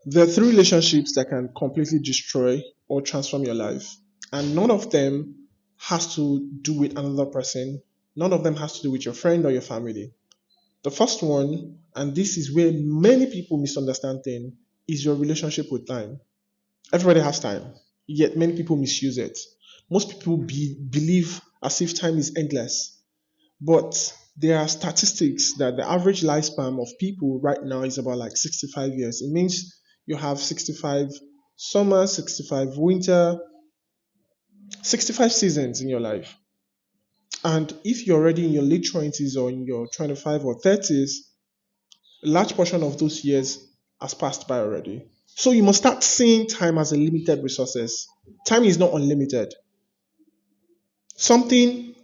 There are three relationships that can completely destroy or transform your life, and none of them has to do with another person. None of them has to do with your friend or your family. The first one, and this is where many people misunderstand things, is your relationship with time. Everybody has time, yet many people misuse it. Most people believe as if time is endless, but there are statistics that the average lifespan of people right now is about like 65 years. It means you have 65 summer, 65 winter, 65 seasons in your life. And if you're already in your late 20s or in your 25 or 30s, a large portion of those years has passed by already. So you must start seeing time as a limited resources. Time is not unlimited. Something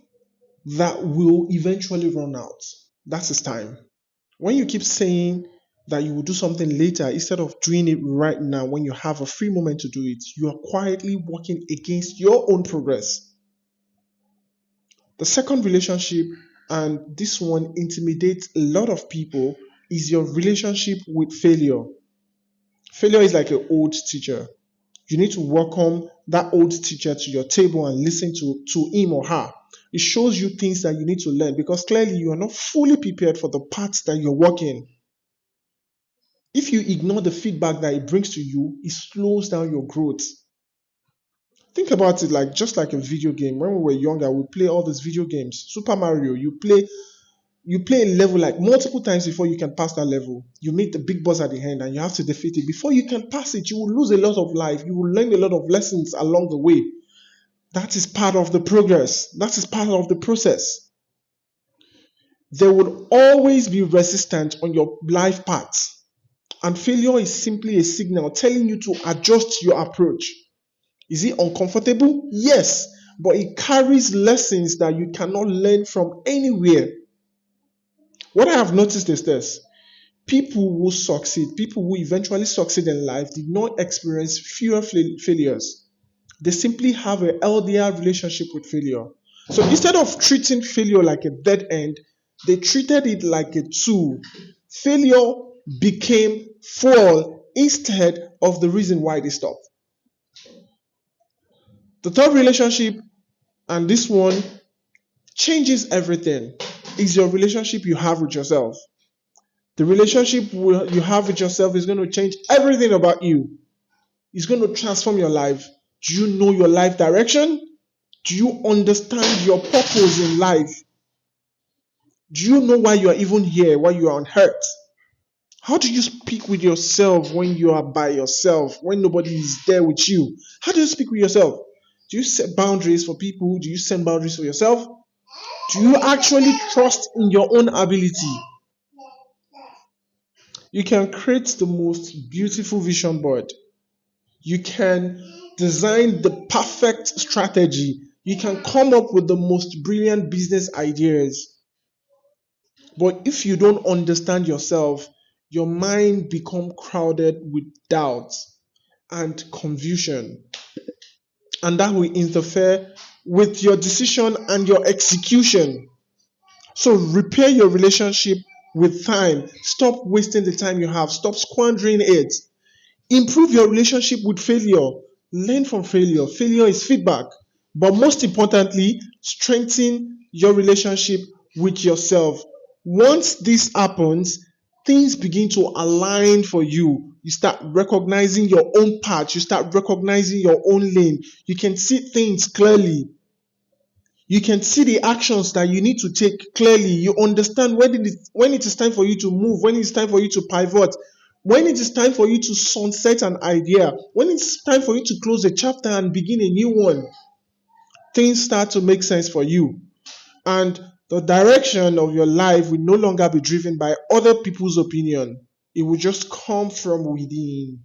that will eventually run out. That is time. When you keep saying that you will do something later instead of doing it right now when you have a free moment to do it, you are quietly working against your own progress. The second relationship, and this one intimidates a lot of people, is your relationship with failure. Failure is like an old teacher. You need to welcome that old teacher to your table and listen to him or her. It shows you things that you need to learn because clearly you are not fully prepared for the parts that you're working. If you ignore the feedback that it brings to you, it slows down your growth. Think about it like just like a video game. When we were younger, we play all these video games. Super Mario, you play a level like multiple times before you can pass that level. You meet the big boss at the end and you have to defeat it. Before you can pass it, you will lose a lot of life. You will learn a lot of lessons along the way. That is part of the progress. That is part of the process. There would always be resistance on your life path. And failure is simply a signal telling you to adjust your approach. Is it uncomfortable? Yes, but it carries lessons that you cannot learn from anywhere. What I have noticed is this: people who succeed, people who eventually succeed in life, did not experience fewer failures. They simply have a healthier relationship with failure. So instead of treating failure like a dead end, they treated it like a tool. Failure became fuel instead of the reason why they stopped. The third relationship, and this one changes everything, is your relationship you have with yourself. The relationship you have with yourself is going to change everything about you. It's going to transform your life. Do you know your life direction? Do you understand your purpose in life? Do you know why you are even here, why you are on earth? How do you speak with yourself when you are by yourself, when nobody is there with you? How do you speak with yourself? Do you set boundaries for people? Do you set boundaries for yourself? Do you actually trust in your own ability? You can create the most beautiful vision board. You can design the perfect strategy. You can come up with the most brilliant business ideas. But if you don't understand yourself, your mind become crowded with doubt and confusion. And that will interfere with your decision and your execution. So repair your relationship with time. Stop wasting the time you have. Stop squandering it. Improve your relationship with failure. Learn from failure. Failure is feedback. But most importantly, strengthen your relationship with yourself. Once this happens, things begin to align for you. You start recognizing your own path. You start recognizing your own lane. You can see things clearly. You can see the actions that you need to take clearly. You understand when it is time for you to move, when it's time for you to pivot, when it is time for you to sunset an idea, when it's time for you to close a chapter and begin a new one. Things start to make sense for you. And the direction of your life will no longer be driven by other people's opinion. It will just come from within.